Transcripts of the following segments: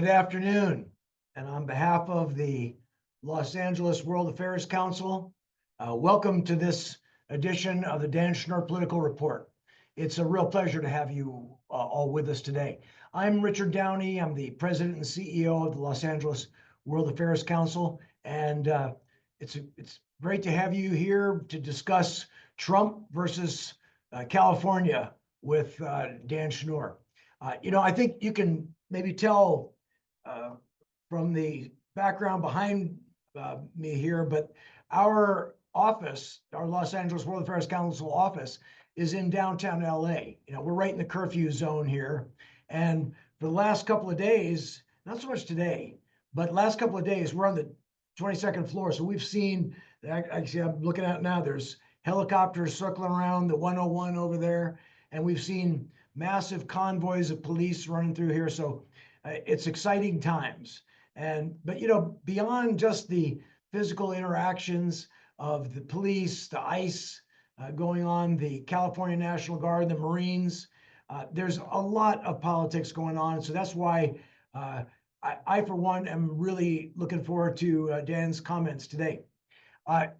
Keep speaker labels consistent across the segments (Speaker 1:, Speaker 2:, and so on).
Speaker 1: good afternoon. And on behalf of the Los Angeles World Affairs Council, welcome to this edition of the Dan Schnur Political Report. It's a real pleasure to have you all with us today. I'm Richard Downey. I'm the president and CEO of the Los Angeles World Affairs Council. And it's great to have you here to discuss Trump versus California with Dan Schnur. I think you can maybe tell from the background behind me here, but our office, our Los Angeles World Affairs Council office, is in downtown LA. We're right in the curfew zone here. And for the last couple of days, not so much today, but last couple of days, we're on the 22nd floor. So we've seen, actually, I'm looking at now, there's helicopters circling around the 101 over there. And we've seen massive convoys of police running through here. So it's exciting times. But beyond just the physical interactions of the police, the ICE going on, the California National Guard, the Marines, there's a lot of politics going on. So that's why I, for one, am really looking forward to Dan's comments today.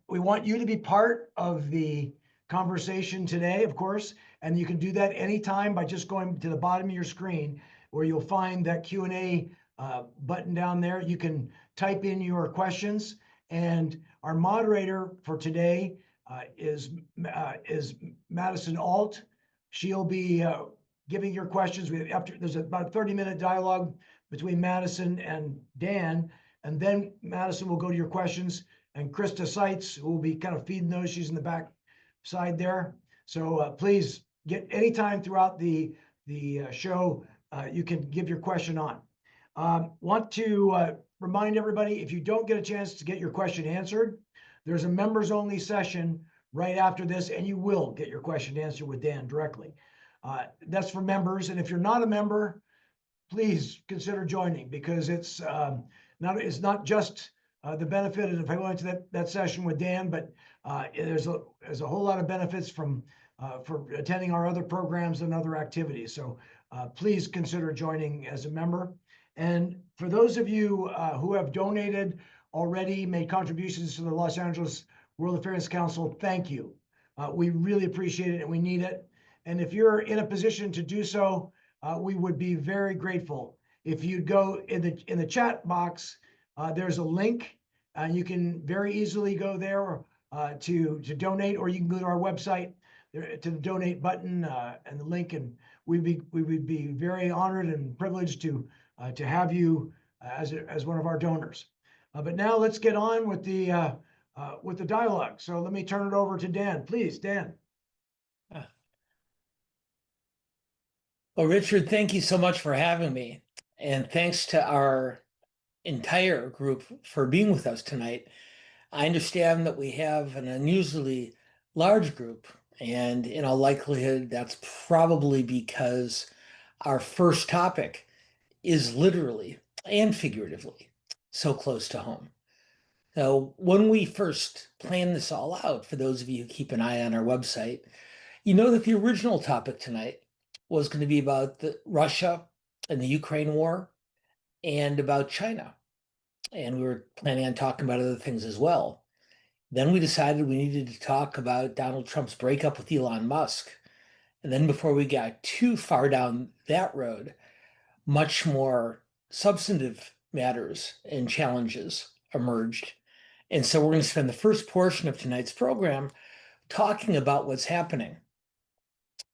Speaker 1: We want you to be part of the conversation today, of course, and you can do that anytime by just going to the bottom of your screen where you'll find that Q&A button down there. You can type in your questions, and our moderator for today is Madison Alt. She'll be giving your questions. There's about a 30-minute dialogue between Madison and Dan, and then Madison will go to your questions, and Krista Seitz will be kind of feeding those. She's in the back side there. So please get anytime throughout the show, you can give your question on. Want to remind everybody, if you don't get a chance to get your question answered, there's a members only session right after this, and you will get your question answered with Dan directly. That's for members. And if you're not a member, please consider joining, because it's not just the benefit of going to that session with Dan, but there's a whole lot of benefits for attending our other programs and other activities. So please consider joining as a member. And for those of you who have donated already, made contributions to the Los Angeles World Affairs Council, thank you. We really appreciate it, and we need it. And if you're in a position to do so, we would be very grateful if you'd go in the chat box. There's a link, and you can very easily go there to donate, or you can go to our website to the donate button and the link, and we would be very honored and privileged to have you as one of our donors. But now let's get on with the dialogue. So let me turn it over to Dan, please, Dan.
Speaker 2: Well, Richard, thank you so much for having me, and thanks to our entire group for being with us tonight. I understand that we have an unusually large group, and in all likelihood, that's probably because our first topic is literally and figuratively so close to home. So when we first planned this all out, for those of you who keep an eye on our website, you know that the original topic tonight was going to be about Russia and the Ukraine war and about China. And we were planning on talking about other things as well. Then we decided we needed to talk about Donald Trump's breakup with Elon Musk. And then before we got too far down that road, much more substantive matters and challenges emerged. And so we're going to spend the first portion of tonight's program talking about what's happening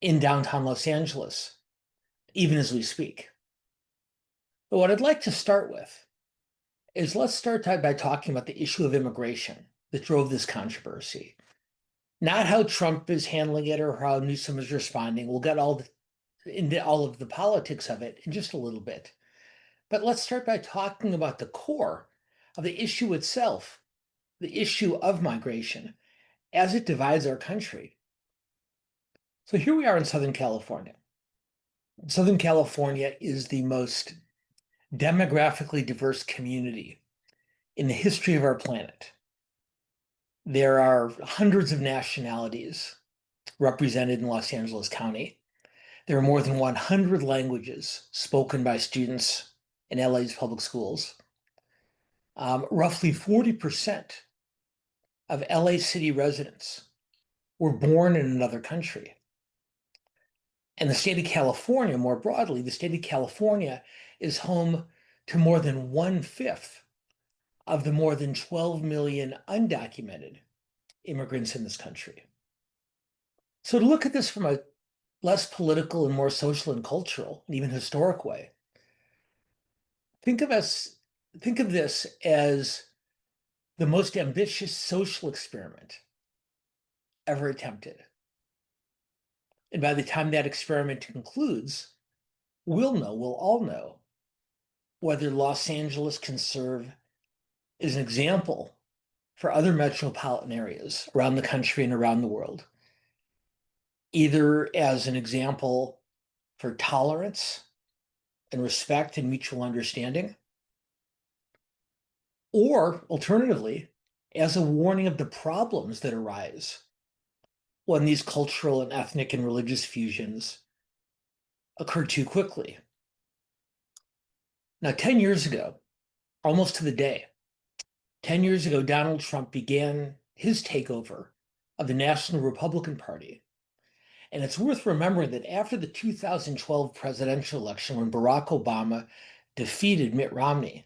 Speaker 2: in downtown Los Angeles, even as we speak. But what I'd like to start with is let's start by talking about the issue of immigration that drove this controversy. Not how Trump is handling it or how Newsom is responding. We'll get into all of the politics of it in just a little bit. But let's start by talking about the core of the issue itself, the issue of migration, as it divides our country. So here we are in Southern California. Southern California is the most demographically diverse community in the history of our planet. There are hundreds of nationalities represented in Los Angeles County. There are more than 100 languages spoken by students in LA's public schools. Roughly 40% of LA city residents were born in another country. And the state of California, more broadly, the state of California is home to more than 1/5 of the more than 12 million undocumented immigrants in this country. So to look at this from a less political and more social and cultural and even historic way, think of this as the most ambitious social experiment ever attempted. And by the time that experiment concludes, we'll all know whether Los Angeles can serve as an example for other metropolitan areas around the country and around the world, either as an example for tolerance and respect and mutual understanding, or alternatively, as a warning of the problems that arise when these cultural and ethnic and religious fusions occur too quickly. Now, 10 years ago, almost to the day, 10 years ago, Donald Trump began his takeover of the National Republican Party. And it's worth remembering that after the 2012 presidential election, when Barack Obama defeated Mitt Romney,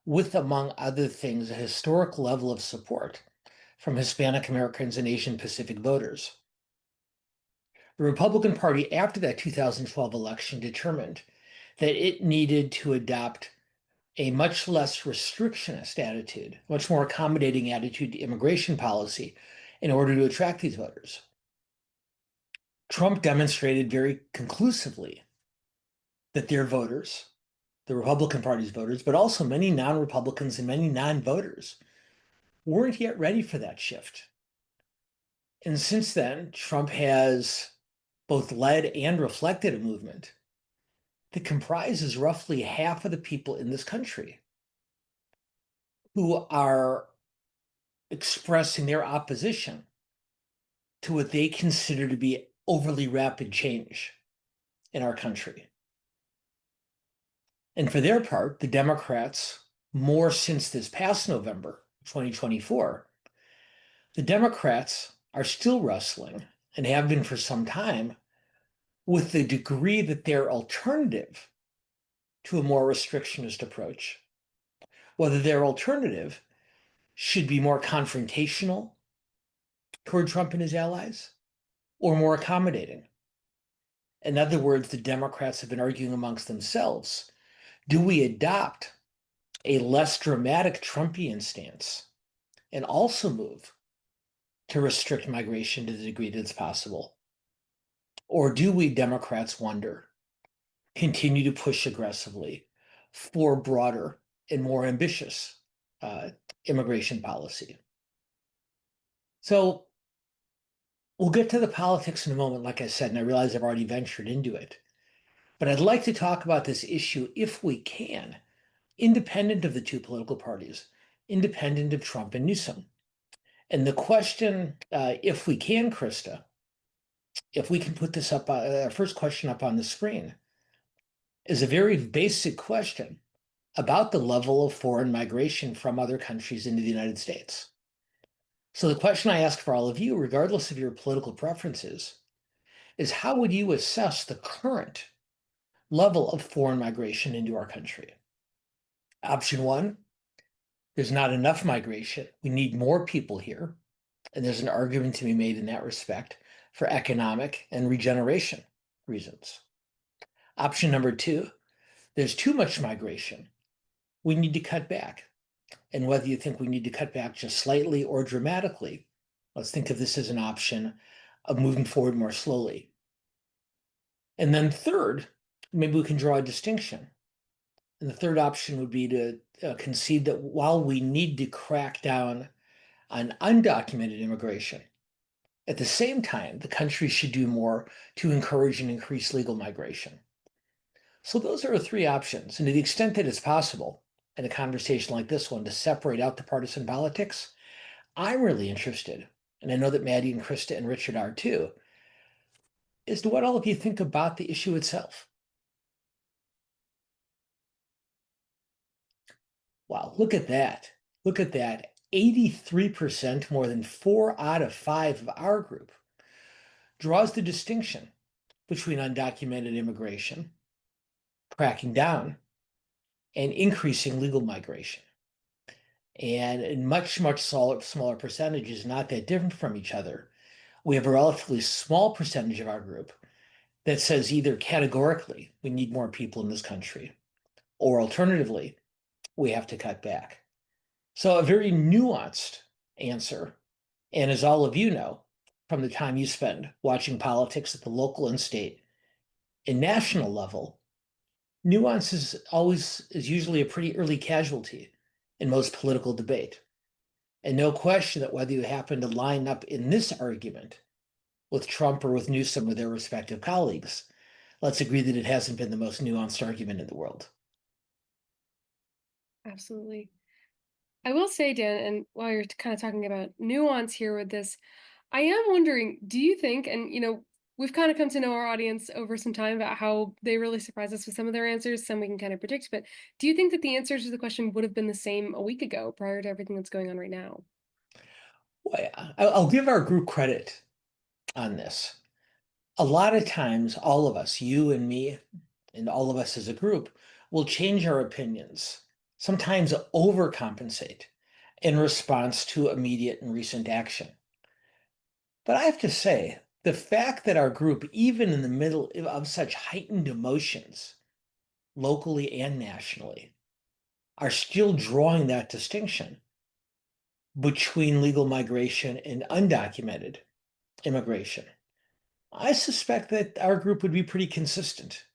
Speaker 2: with, among other things, a historic level of support from Hispanic Americans and Asian Pacific voters, the Republican Party, after that 2012 election, determined that it needed to adopt a much less restrictionist attitude, much more accommodating attitude to immigration policy in order to attract these voters. Trump demonstrated very conclusively that their voters, the Republican Party's voters, but also many non-Republicans and many non-voters, weren't yet ready for that shift. And since then, Trump has both led and reflected a movement that comprises roughly half of the people in this country who are expressing their opposition to what they consider to be overly rapid change in our country. And for their part, the Democrats, more since this past November, 2024, the Democrats are still wrestling, and have been for some time, with the degree that their alternative to a more restrictionist approach, whether their alternative should be more confrontational toward Trump and his allies, or more accommodating. In other words, the Democrats have been arguing amongst themselves, do we adopt a less dramatic Trumpian stance and also move to restrict migration to the degree that it's possible? Or do we, Democrats wonder, continue to push aggressively for broader and more ambitious immigration policy? So we'll get to the politics in a moment, like I said, and I realize I've already ventured into it. But I'd like to talk about this issue, if we can, independent of the two political parties, independent of Trump and Newsom. And the question, if we can, Krista, if we can put this up, our first question up on the screen, is a very basic question about the level of foreign migration from other countries into the United States. So the question I ask for all of you, regardless of your political preferences, is how would you assess the current level of foreign migration into our country? Option one, there's not enough migration. We need more people here. And there's an argument to be made in that respect for economic and regeneration reasons. Option number two, there's too much migration. We need to cut back. And whether you think we need to cut back just slightly or dramatically, let's think of this as an option of moving forward more slowly. And then third, maybe we can draw a distinction. And the third option would be to concede that while we need to crack down on undocumented immigration, at the same time, the country should do more to encourage and increase legal migration. So those are three options. And to the extent that it's possible in a conversation like this one to separate out the partisan politics, I'm really interested, and I know that Maddie and Krista and Richard are too, is to what all of you think about the issue itself. Wow, look at that. Look at that. 83%, more than 4 out of 5 of our group, draws the distinction between undocumented immigration, cracking down, and increasing legal migration. And in much smaller percentages, not that different from each other, we have a relatively small percentage of our group that says either categorically we need more people in this country, or alternatively, we have to cut back. So a very nuanced answer. And as all of you know, from the time you spend watching politics at the local and state and national level, nuance is usually a pretty early casualty in most political debate. And no question that whether you happen to line up in this argument with Trump or with Newsom or their respective colleagues, let's agree that it hasn't been the most nuanced argument in the world.
Speaker 3: Absolutely. I will say, Dan, and while you're kind of talking about nuance here with this, I am wondering, do you think, and we've kind of come to know our audience over some time about how they really surprise us with some of their answers, some we can kind of predict, but do you think that the answers to the question would have been the same a week ago prior to everything that's going on right now?
Speaker 2: Well, I'll give our group credit on this. A lot of times, all of us, you and me, and all of us as a group, will change our opinions, sometimes overcompensate in response to immediate and recent action. But I have to say, the fact that our group, even in the middle of such heightened emotions, locally and nationally, are still drawing that distinction between legal migration and undocumented immigration. I suspect that our group would be pretty consistent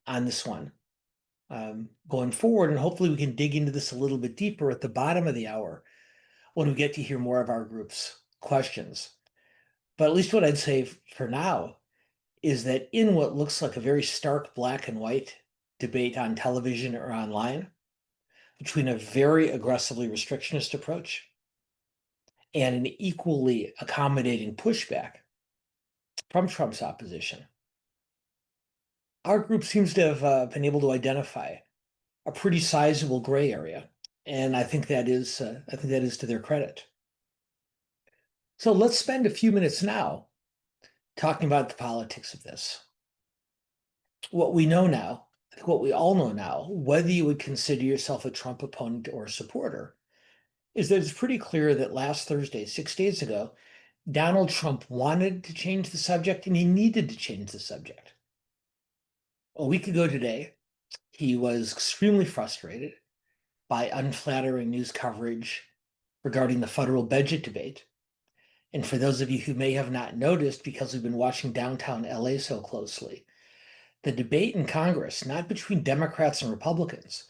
Speaker 2: on this one going forward, and hopefully we can dig into this a little bit deeper at the bottom of the hour when we get to hear more of our group's questions. But at least what I'd say for now is that in what looks like a very stark black and white debate on television or online between a very aggressively restrictionist approach and an equally accommodating pushback from Trump's opposition, our group seems to have been able to identify a pretty sizable gray area, and I think that is to their credit. So let's spend a few minutes now talking about the politics of this. What we know now, I think what we all know now, whether you would consider yourself a Trump opponent or a supporter, is that it's pretty clear that last Thursday, 6 days ago, Donald Trump wanted to change the subject and he needed to change the subject. A week ago today, he was extremely frustrated by unflattering news coverage regarding the federal budget debate. And for those of you who may have not noticed, because we've been watching downtown LA so closely, the debate in Congress, not between Democrats and Republicans,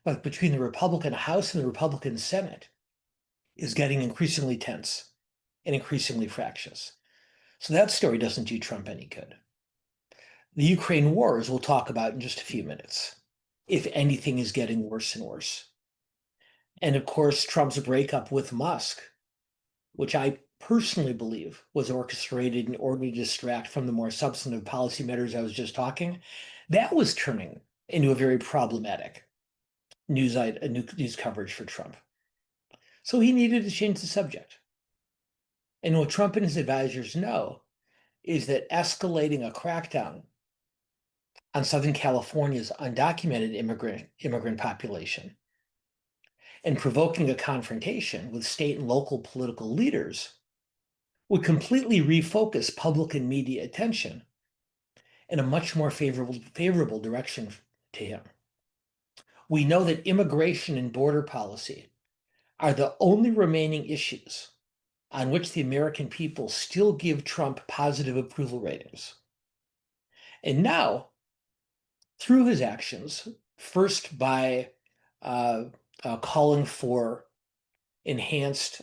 Speaker 2: but between the Republican House and the Republican Senate, is getting increasingly tense and increasingly fractious. So that story doesn't do Trump any good. The Ukraine war, as we'll talk about in just a few minutes, if anything, is getting worse and worse. And of course, Trump's breakup with Musk, which I personally believe was orchestrated in order to distract from the more substantive policy matters I was just talking, that was turning into a very problematic news coverage for Trump. So he needed to change the subject. And what Trump and his advisors know is that escalating a crackdown on Southern California's undocumented immigrant population and provoking a confrontation with state and local political leaders would completely refocus public and media attention in a much more favorable direction to him. We know that immigration and border policy are the only remaining issues on which the American people still give Trump positive approval ratings. And now, through his actions, first by calling for enhanced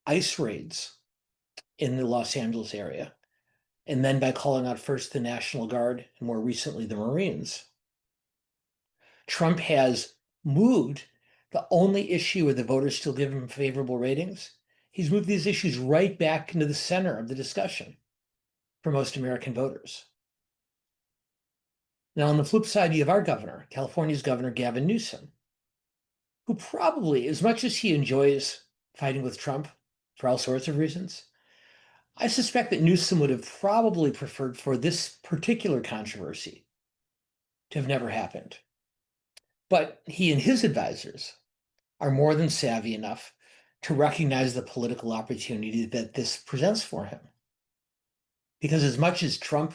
Speaker 2: ICE raids in the Los Angeles area, and then by calling out first the National Guard and more recently the Marines, Trump has moved the only issue where the voters still give him favorable ratings. He's moved these issues right back into the center of the discussion for most American voters. Now, on the flip side, you have our governor, California's Governor Gavin Newsom, who probably, as much as he enjoys fighting with Trump for all sorts of reasons, I suspect that Newsom would have probably preferred for this particular controversy to have never happened. But he and his advisors are more than savvy enough to recognize the political opportunity that this presents for him. Because as much as Trump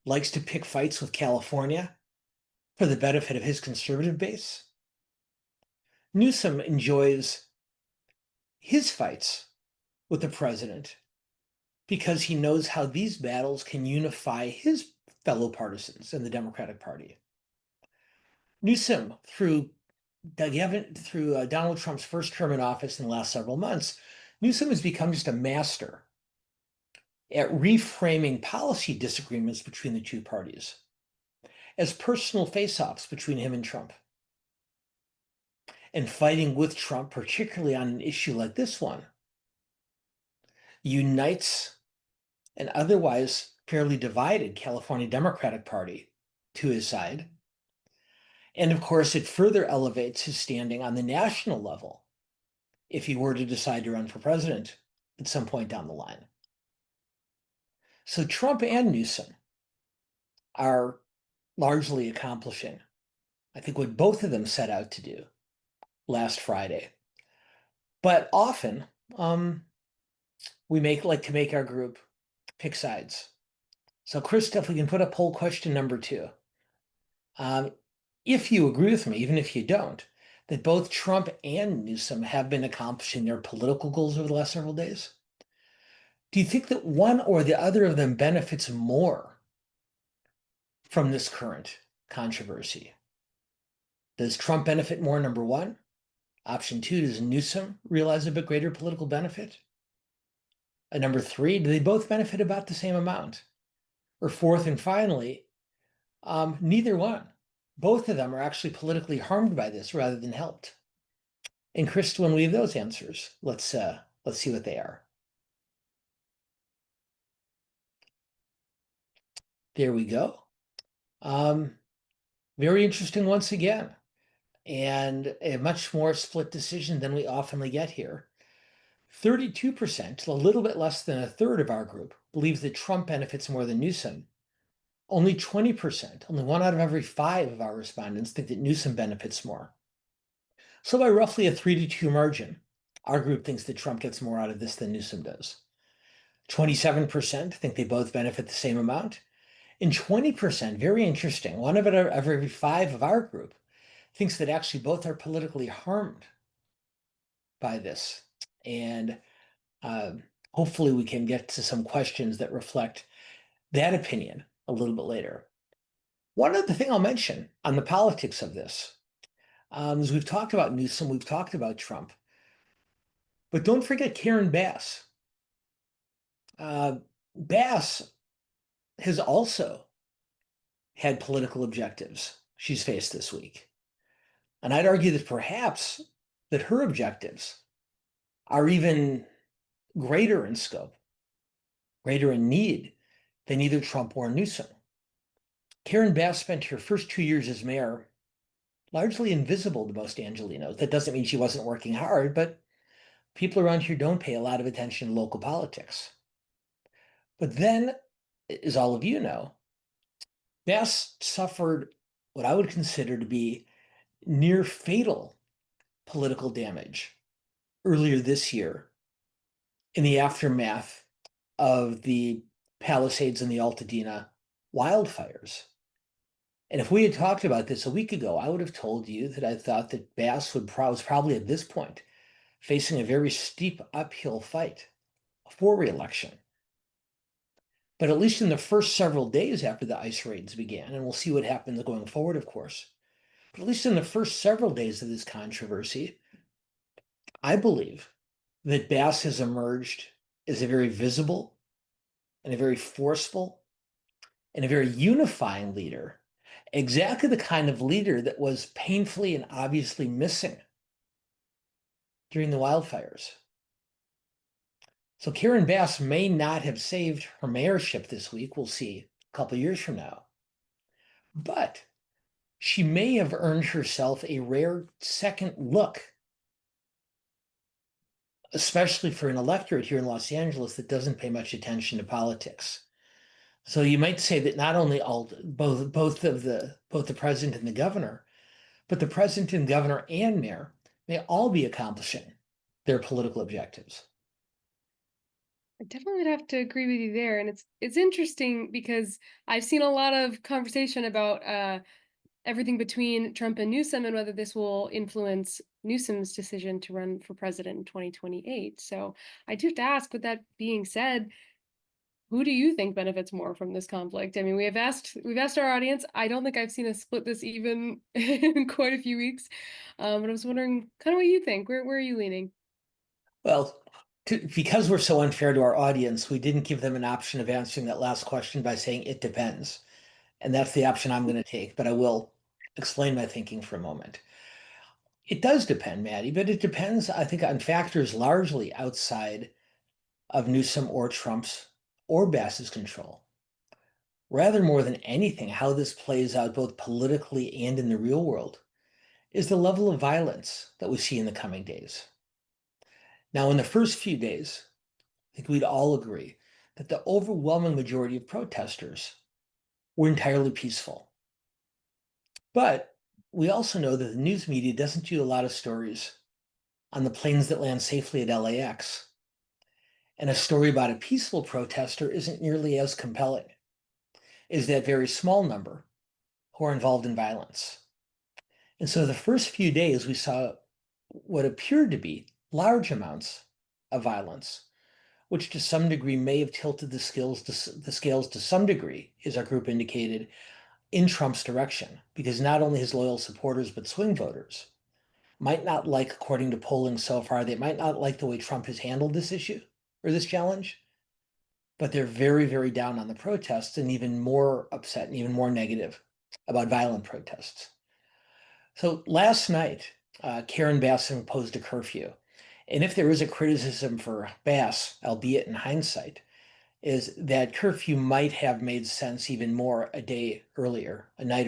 Speaker 2: likes to pick fights with California for the benefit of his conservative base, Newsom enjoys his fights with the president because he knows how these battles can unify his fellow partisans in the Democratic Party. Newsom, through Donald Trump's first term in office in the last several months, Newsom has become just a master at reframing policy disagreements between the two parties as personal face-offs between him and Trump, and fighting with Trump, particularly on an issue like this one, unites an otherwise fairly divided California Democratic Party to his side. And of course, it further elevates his standing on the national level if he were to decide to run for president at some point down the line. So Trump and Newsom are largely accomplishing, I think, what both of them set out to do last Friday. But often we like to make our group pick sides. So Krista, if we can put up poll question number 2. If you agree with me, even if you don't, that both Trump and Newsom have been accomplishing their political goals over the last several days, do you think that one or the other of them benefits more from this current controversy? Does Trump benefit more, number 1? Option 2, does Newsom realize a bit greater political benefit? And number 3, do they both benefit about the same amount? Or fourth and finally, neither one. Both of them are actually politically harmed by this rather than helped. And Chris, when we have those answers, let's see what they are. There we go. Very interesting once again, and a much more split decision than we often get here. 32%, a little bit less than a third of our group, believes that Trump benefits more than Newsom. Only 20%, only 1 out of every 5 of our respondents think that Newsom benefits more. So by roughly a 3-2 margin, our group thinks that Trump gets more out of this than Newsom does. 27% think they both benefit the same amount. And 20%, very interesting, 1 out of every 5 of our group thinks that actually both are politically harmed by this. And hopefully we can get to some questions that reflect that opinion a little bit later. One other thing I'll mention on the politics of this is we've talked about Newsom, we've talked about Trump, but don't forget Karen Bass. Bass has also had political objectives she's faced this week. And I'd argue that perhaps that her objectives are even greater in scope, greater in need than either Trump or Newsom. Karen Bass spent her first 2 years as mayor largely invisible to most Angelenos. That doesn't mean she wasn't working hard, but people around here don't pay a lot of attention to local politics. But then, as all of you know, Bass suffered what I would consider to be near fatal political damage earlier this year in the aftermath of the Palisades and the Altadena wildfires. And if we had talked about this a week ago, I would have told you that I thought that Bass was probably at this point facing a very steep uphill fight for re-election. But at least in the first several days after the ice raids began, and we'll see what happens going forward, of course, but at least in the first several days of this controversy, I believe that Bass has emerged as a very visible and a very forceful and a very unifying leader, exactly the kind of leader that was painfully and obviously missing during the wildfires. So Karen Bass may not have saved her mayorship this week. We'll see a couple years from now. But she may have earned herself a rare second look, especially for an electorate here in Los Angeles that doesn't pay much attention to politics. So you might say that not only both the president and the governor, but the president and governor and mayor may all be accomplishing their political objectives.
Speaker 3: I definitely would have to agree with you there. And it's interesting because I've seen a lot of conversation about everything between Trump and Newsom and whether this will influence Newsom's decision to run for president in 2028. So I do have to ask, with that being said, who do you think benefits more from this conflict? I mean, we've asked our audience. I don't think I've seen us split this even in quite a few weeks. But I was wondering kind of what you think. Where are you leaning?
Speaker 2: Well, because we're so unfair to our audience, we didn't give them an option of answering that last question by saying it depends. And that's the option I'm going to take, but I will explain my thinking for a moment. It does depend, Maddie, but it depends, I think, on factors largely outside of Newsom or Trump's or Bass's control. Rather more than anything, how this plays out both politically and in the real world is the level of violence that we see in the coming days. Now, in the first few days, I think we'd all agree that the overwhelming majority of protesters were entirely peaceful. But we also know that the news media doesn't do a lot of stories on the planes that land safely at LAX. And a story about a peaceful protester isn't nearly as compelling as that very small number who are involved in violence. And so the first few days, we saw what appeared to be large amounts of violence, which to some degree may have tilted the scales to some degree, as our group indicated, in Trump's direction, because not only his loyal supporters, but swing voters might not like, according to polling so far, they might not like the way Trump has handled this issue or this challenge, but they're very, very down on the protests and even more upset and even more negative about violent protests. So last night, Karen Bass imposed a curfew. And if there is a criticism for Bass, albeit in hindsight, is that curfew might have made sense even more a night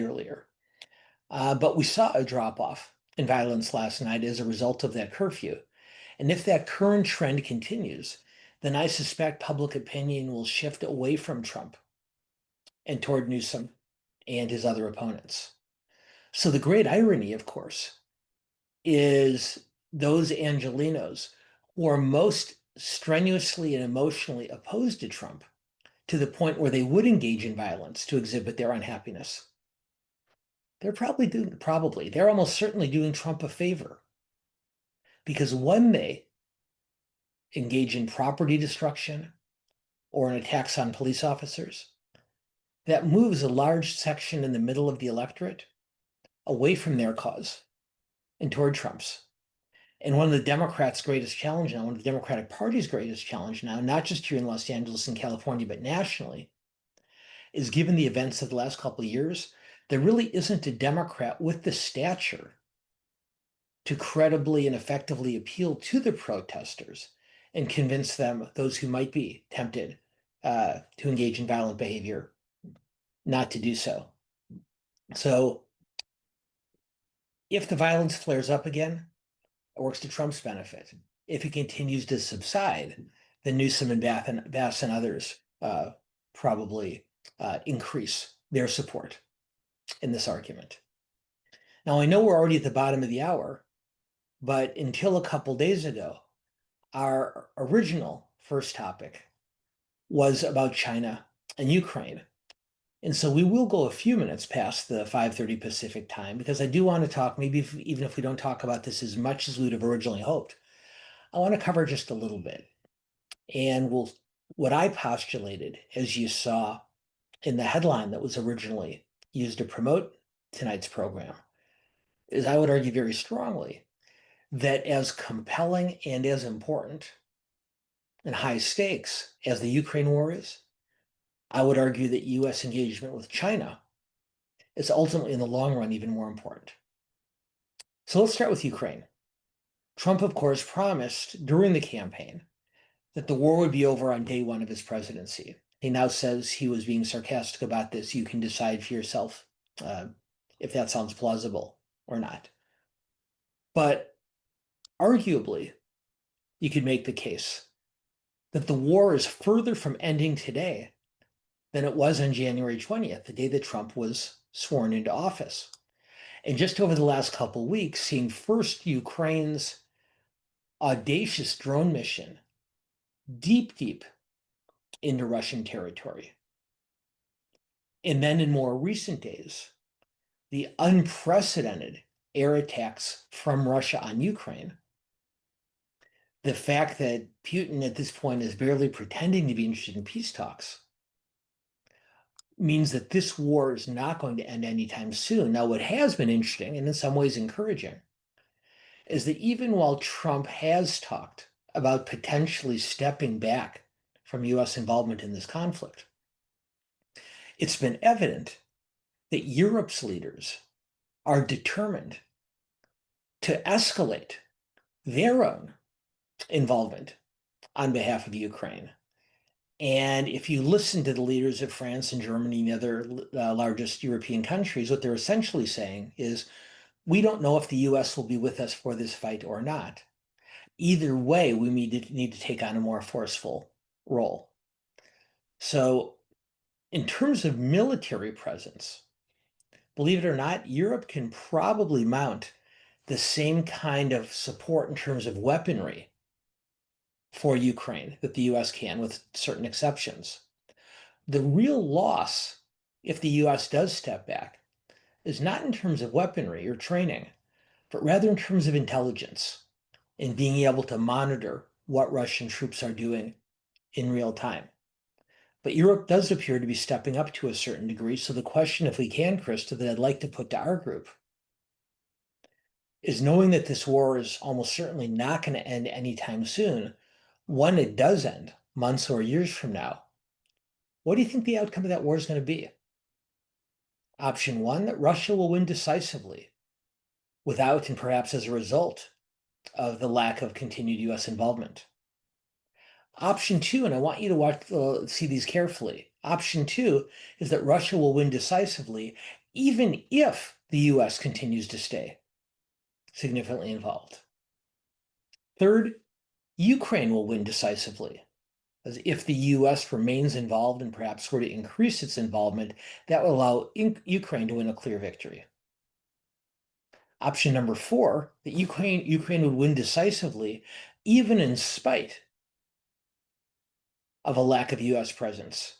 Speaker 2: earlier. But we saw a drop-off in violence last night as a result of that curfew. And if that current trend continues, then I suspect public opinion will shift away from Trump and toward Newsom and his other opponents. So the great irony, of course, is those Angelenos who are most strenuously and emotionally opposed to Trump to the point where they would engage in violence to exhibit their unhappiness. They're almost certainly doing Trump a favor, because when they engage in property destruction or in attacks on police officers, that moves a large section in the middle of the electorate away from their cause and toward Trump's. And one of the Democrats' greatest challenge now, one of the Democratic Party's greatest challenge now, not just here in Los Angeles and California, but nationally, is, given the events of the last couple of years, there really isn't a Democrat with the stature to credibly and effectively appeal to the protesters and convince them, those who might be tempted to engage in violent behavior, not to do so. So if the violence flares up again, it works to Trump's benefit. If it continues to subside, then Newsom and Bass and others probably increase their support in this argument. Now, I know we're already at the bottom of the hour, but until a couple days ago, our original first topic was about China and Ukraine. And so we will go a few minutes past the 5:30 Pacific time, because I do want to talk, even if we don't talk about this as much as we would have originally hoped, I want to cover just a little bit. And what I postulated, as you saw in the headline that was originally used to promote tonight's program, is I would argue very strongly that as compelling and as important and high stakes as the Ukraine war is, I would argue that U.S. engagement with China is ultimately, in the long run, even more important. So let's start with Ukraine. Trump, of course, promised during the campaign that the war would be over on day one of his presidency. He now says he was being sarcastic about this. You can decide for yourself if that sounds plausible or not. But arguably, you could make the case that the war is further from ending today than it was on January 20th, the day that Trump was sworn into office. And just over the last couple of weeks, seeing first Ukraine's audacious drone mission deep into Russian territory. And then in more recent days, the unprecedented air attacks from Russia on Ukraine. The fact that Putin at this point is barely pretending to be interested in peace talks means that this war is not going to end anytime soon. Now, what has been interesting and in some ways encouraging is that even while Trump has talked about potentially stepping back from US involvement in this conflict, it's been evident that Europe's leaders are determined to escalate their own involvement on behalf of Ukraine. And if you listen to the leaders of France and Germany and the other largest European countries, what they're essentially saying is, we don't know if the US will be with us for this fight or not. Either way, we need to take on a more forceful role. So in terms of military presence, believe it or not, Europe can probably mount the same kind of support in terms of weaponry for Ukraine that the US can, with certain exceptions. The real loss, if the US does step back, is not in terms of weaponry or training, but rather in terms of intelligence and being able to monitor what Russian troops are doing in real time. But Europe does appear to be stepping up to a certain degree. So the question, if we can, Krista, that I'd like to put to our group is, knowing that this war is almost certainly not going to end anytime soon, when it does end, months or years from now, what do you think the outcome of that war is going to be? Option one, that Russia will win decisively without and perhaps as a result of the lack of continued US involvement. Option two, and I want you to see these carefully. Option two is that Russia will win decisively even if the US continues to stay significantly involved. Third, Ukraine will win decisively, as if the US remains involved and perhaps were to increase its involvement, that will allow Ukraine to win a clear victory. Option number four, that Ukraine would win decisively even in spite of a lack of US presence,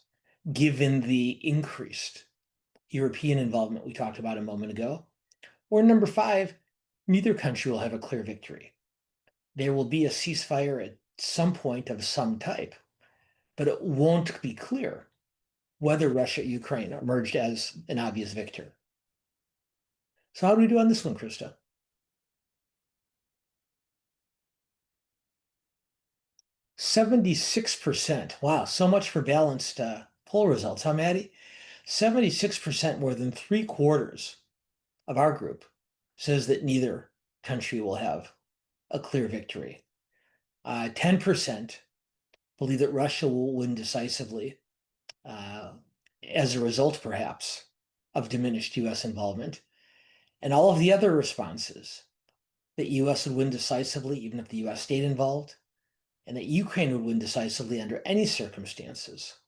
Speaker 2: given the increased European involvement we talked about a moment ago. Or number five, neither country will have a clear victory. There will be a ceasefire at some point of some type, but it won't be clear whether Russia or Ukraine emerged as an obvious victor. So how do we do on this one, Krista? 76%. Wow, so much for balanced poll results, huh, Maddie? 76%, more than 3/4 of our group, says that neither country will have a clear victory. 10% believe that Russia will win decisively as a result, perhaps, of diminished US involvement. And all of the other responses, that US would win decisively even if the US stayed involved, and that Ukraine would win decisively under any circumstances,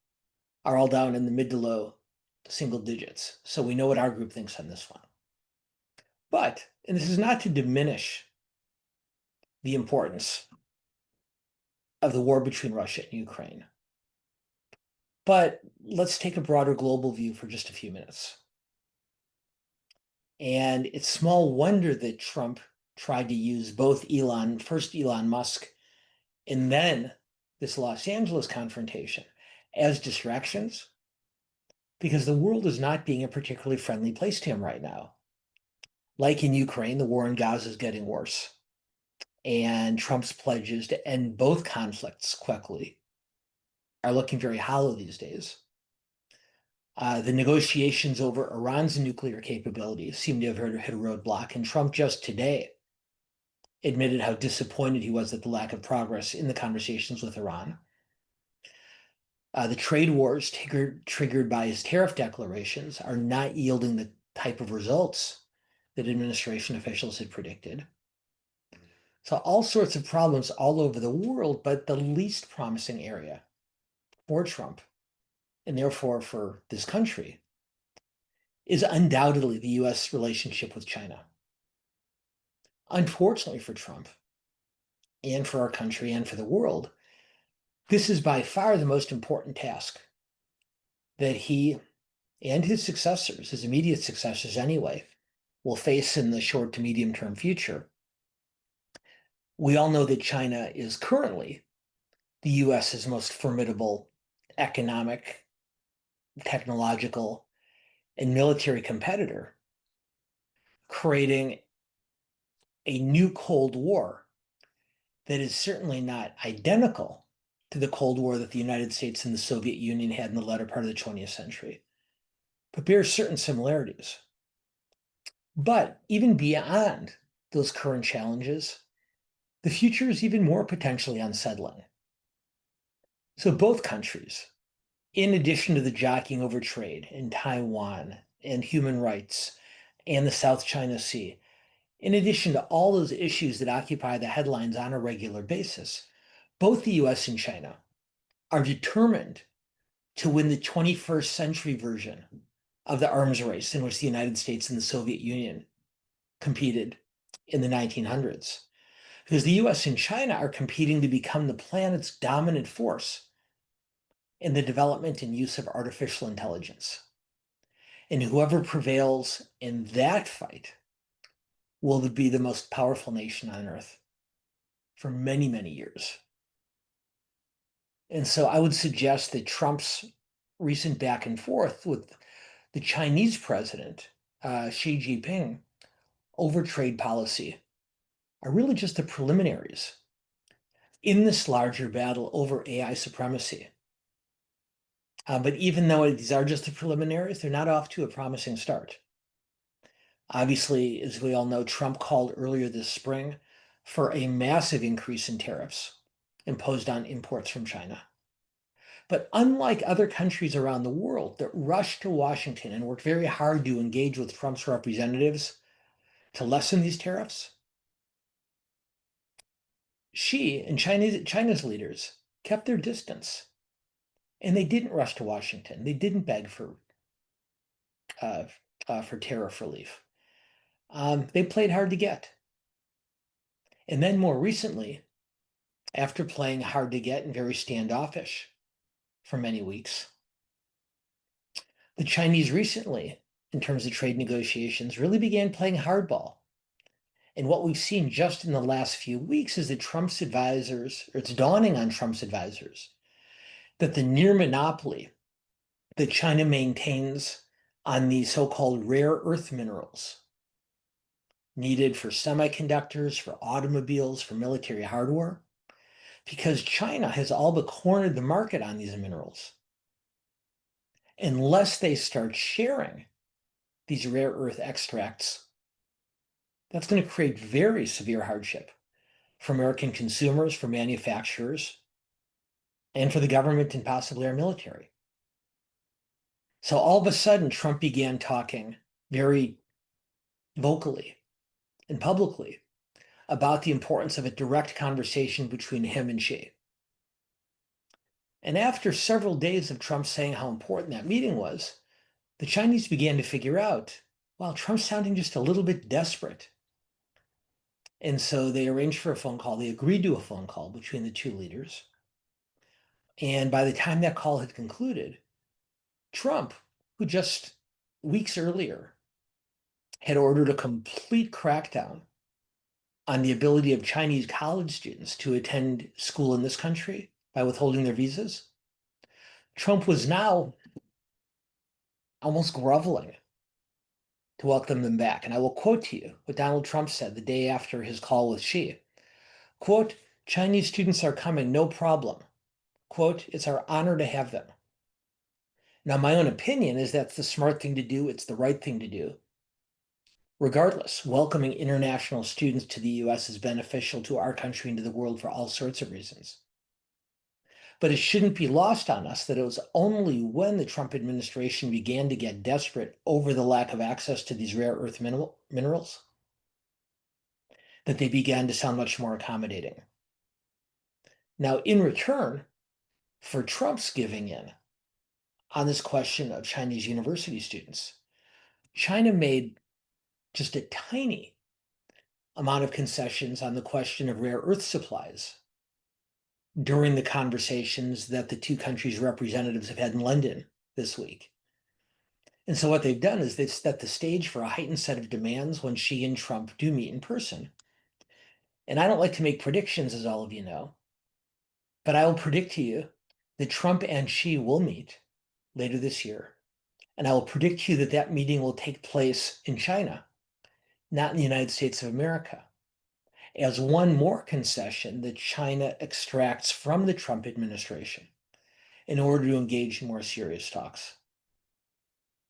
Speaker 2: are all down in the mid to low single digits. So we know what our group thinks on this one. But, and this is not to diminish the importance of the war between Russia and Ukraine, but let's take a broader global view for just a few minutes. And it's small wonder that Trump tried to use both first Elon Musk and then this Los Angeles confrontation as distractions, because the world is not being a particularly friendly place to him right now. Like in Ukraine, the war in Gaza is getting worse, and Trump's pledges to end both conflicts quickly are looking very hollow these days. The negotiations over Iran's nuclear capabilities seem to have hit a roadblock, and Trump just today admitted how disappointed he was at the lack of progress in the conversations with Iran. The trade wars triggered by his tariff declarations are not yielding the type of results that administration officials had predicted. So all sorts of problems all over the world, but the least promising area for Trump, and therefore for this country, is undoubtedly the US relationship with China. Unfortunately for Trump, and for our country, and for the world, this is by far the most important task that he and his successors, his immediate successors anyway, will face in the short to medium term future. We all know that China is currently the US's most formidable economic, technological, and military competitor, creating a new Cold War that is certainly not identical to the Cold War that the United States and the Soviet Union had in the latter part of the 20th century, but bears certain similarities. But even beyond those current challenges, the future is even more potentially unsettling. So both countries, in addition to the jockeying over trade in Taiwan and human rights and the South China Sea, in addition to all those issues that occupy the headlines on a regular basis, both the US and China are determined to win the 21st century version of the arms race in which the United States and the Soviet Union competed in the 1900s. Because the US and China are competing to become the planet's dominant force in the development and use of artificial intelligence. And whoever prevails in that fight will be the most powerful nation on earth for many, many years. And so I would suggest that Trump's recent back and forth with the Chinese president, Xi Jinping, over trade policy are really just the preliminaries in this larger battle over AI supremacy. But even though these are just the preliminaries, they're not off to a promising start. Obviously, as we all know, Trump called earlier this spring for a massive increase in tariffs imposed on imports from China. But unlike other countries around the world that rushed to Washington and worked very hard to engage with Trump's representatives to lessen these tariffs, Xi and China's leaders kept their distance. And they didn't rush to Washington. They didn't beg for tariff relief. They played hard to get. And then more recently, after playing hard to get and very standoffish for many weeks, the Chinese recently, in terms of trade negotiations, really began playing hardball. And what we've seen just in the last few weeks is that Trump's advisors, or it's dawning on Trump's advisors, that the near monopoly that China maintains on these so-called rare earth minerals needed for semiconductors, for automobiles, for military hardware, because China has all but cornered the market on these minerals. Unless they start sharing these rare earth extracts, that's going to create very severe hardship for American consumers, for manufacturers, and for the government and possibly our military. So all of a sudden, Trump began talking very vocally and publicly about the importance of a direct conversation between him and Xi. And after several days of Trump saying how important that meeting was, the Chinese began to figure out, well, Trump's sounding just a little bit desperate. And so they arranged for a phone call. They agreed to a phone call between the two leaders. And by the time that call had concluded, Trump, who just weeks earlier had ordered a complete crackdown on the ability of Chinese college students to attend school in this country by withholding their visas, Trump was now almost groveling to welcome them back. And I will quote to you what Donald Trump said the day after his call with Xi. Quote, "Chinese students are coming, no problem. Quote, it's our honor to have them." Now, my own opinion is that's the smart thing to do. It's the right thing to do. Regardless, welcoming international students to the US is beneficial to our country and to the world for all sorts of reasons. But it shouldn't be lost on us that it was only when the Trump administration began to get desperate over the lack of access to these rare earth minerals that they began to sound much more accommodating. Now, in return for Trump's giving in on this question of Chinese university students, China made just a tiny amount of concessions on the question of rare earth supplies during the conversations that the two countries' representatives have had in London this week. And so what they've done is they've set the stage for a heightened set of demands when Xi and Trump do meet in person. And I don't like to make predictions, as all of you know, but I will predict to you that Trump and Xi will meet later this year. And I will predict to you that that meeting will take place in China, not in the United States of America, as one more concession that China extracts from the Trump administration in order to engage in more serious talks.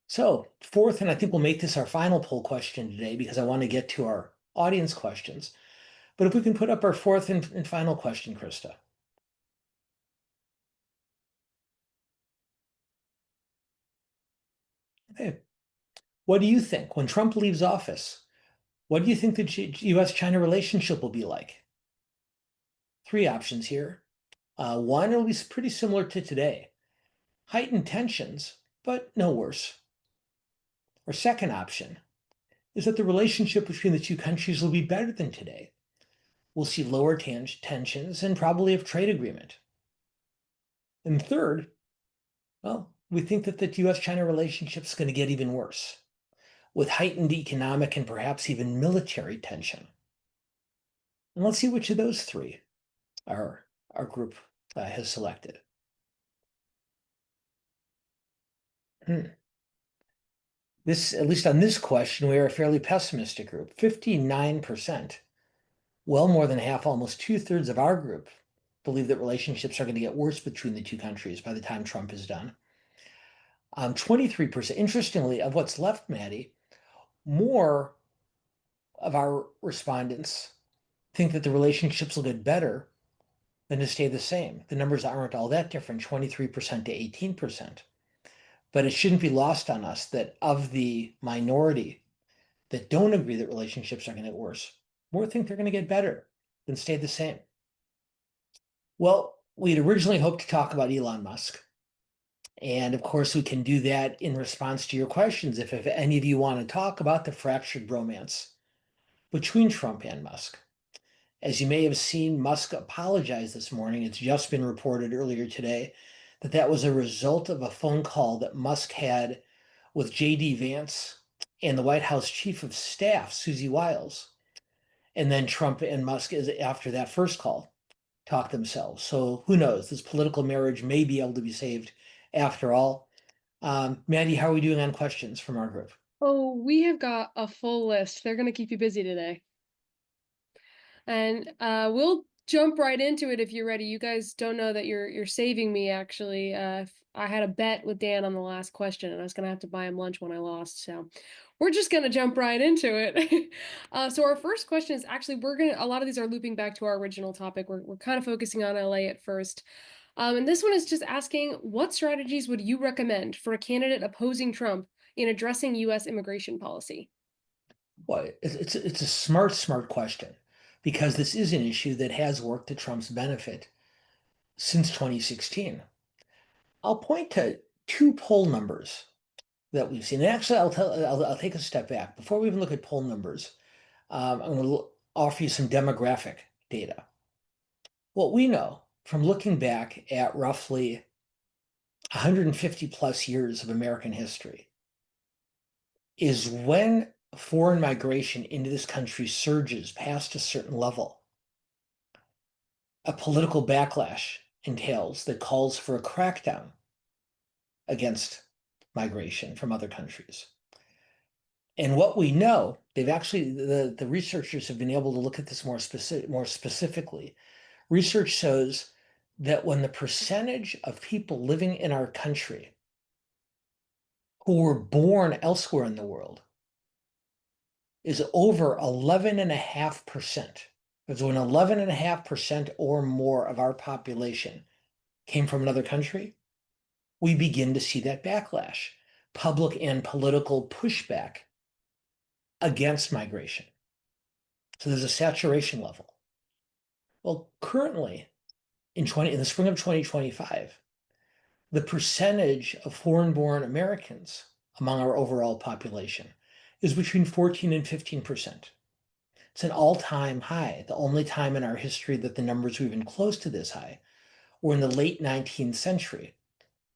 Speaker 2: So, fourth, and I think we'll make this our final poll question today because I want to get to our audience questions. But if we can put up our fourth and final question, Krista. Okay. What do you think when Trump leaves office? What do you think the U.S.-China relationship will be like? Three options here. One, it'll be pretty similar to today. Heightened tensions, but no worse. Our second option is that the relationship between the two countries will be better than today. We'll see lower tensions and probably a trade agreement. And third, well, we think that the U.S.-China relationship is going to get even worse, with heightened economic and perhaps even military tension. And let's see which of those three our group has selected. This, at least on this question, we are a fairly pessimistic group. 59%, well more than half, almost 2/3 of our group believe that relationships are going to get worse between the two countries by the time Trump is done. 23%, interestingly, of what's left, Maddie, more of our respondents think that the relationships will get better than to stay the same. The numbers aren't all that different, 23% to 18%. But it shouldn't be lost on us that of the minority that don't agree that relationships are going to get worse, more think they're going to get better than stay the same. Well, we'd originally hoped to talk about Elon Musk. And of course, we can do that in response to your questions if any of you want to talk about the fractured bromance between Trump and Musk. As you may have seen, Musk apologized this morning. It's just been reported earlier today that that was a result of a phone call that Musk had with J.D. Vance and the White House Chief of Staff, Susie Wiles. And then Trump and Musk, after that first call, talked themselves. So who knows? This political marriage may be able to be saved after all. Maddie, how are we doing on questions from our group?
Speaker 3: Oh, we have got a full list. They're going to keep you busy today. And we'll jump right into it if you're ready. You guys don't know that you're saving me, actually. I had a bet with Dan on the last question, and I was going to have to buy him lunch when I lost. So we're just going to jump right into it. So our first question is actually, a lot of these are looping back to our original topic. We're kind of focusing on LA at first. And this one is just asking, what strategies would you recommend for a candidate opposing Trump in addressing U.S. immigration policy?
Speaker 2: Well, it's a smart question, because this is an issue that has worked to Trump's benefit since 2016. I'll point to two poll numbers that we've seen. And actually, I'll take a step back. Before we even look at poll numbers, I'm going to offer you some demographic data. What we know from looking back at roughly 150 plus years of American history is when foreign migration into this country surges past a certain level, a political backlash entails that calls for a crackdown against migration from other countries. And what we know, they've actually, the researchers have been able to look at this more specifically. Research shows that when the percentage of people living in our country who were born elsewhere in the world is over 11.5%. Because when 11.5% or more of our population came from another country, we begin to see that backlash, public and political pushback against migration. So there's a saturation level. Well, currently, in the spring of 2025, the percentage of foreign-born Americans among our overall population is between 14 and 15%. It's an all-time high. The only time in our history that the numbers were even close to this high were in the late 19th century,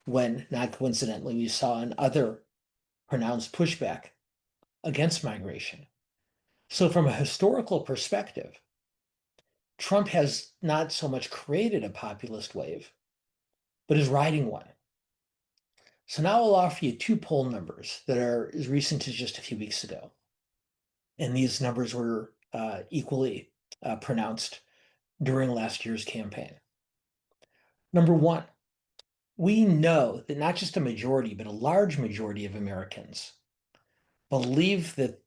Speaker 2: when, not coincidentally, we saw another pronounced pushback against migration. So from a historical perspective, Trump has not so much created a populist wave, but is riding one. So now I'll offer you two poll numbers that are as recent as just a few weeks ago. And these numbers were equally pronounced during last year's campaign. Number one, we know that not just a majority, but a large majority of Americans believe that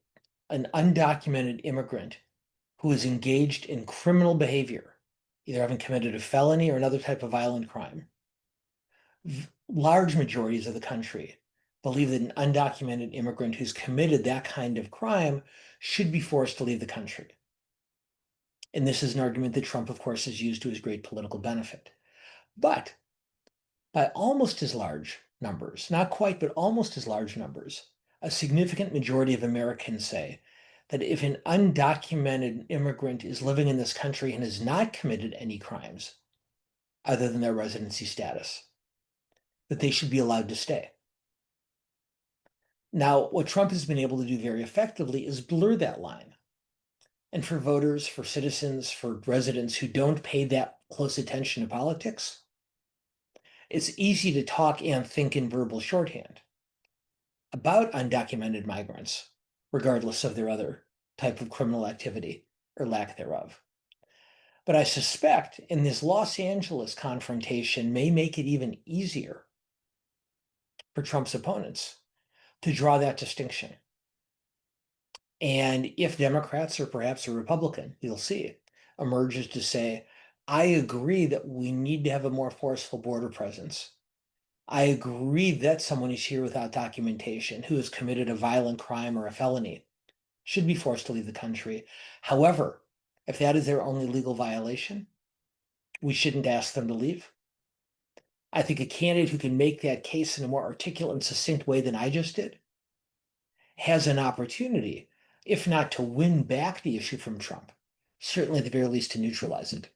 Speaker 2: an undocumented immigrant who is engaged in criminal behavior, either having committed a felony or another type of violent crime, large majorities of the country believe that an undocumented immigrant who's committed that kind of crime should be forced to leave the country. And this is an argument that Trump, of course, has used to his great political benefit. But by almost as large numbers, not quite, but almost as large numbers, a significant majority of Americans say that if an undocumented immigrant is living in this country and has not committed any crimes other than their residency status, that they should be allowed to stay. Now, what Trump has been able to do very effectively is blur that line. And for voters, for citizens, for residents who don't pay that close attention to politics, it's easy to talk and think in verbal shorthand about undocumented migrants, regardless of their other type of criminal activity or lack thereof. But I suspect in this Los Angeles confrontation may make it even easier for Trump's opponents to draw that distinction. And if Democrats or perhaps a Republican, you'll see, emerges to say, I agree that we need to have a more forceful border presence. I agree that someone who's here without documentation, who has committed a violent crime or a felony, should be forced to leave the country. However, if that is their only legal violation, we shouldn't ask them to leave. I think a candidate who can make that case in a more articulate and succinct way than I just did has an opportunity, if not to win back the issue from Trump, certainly at the very least to neutralize it.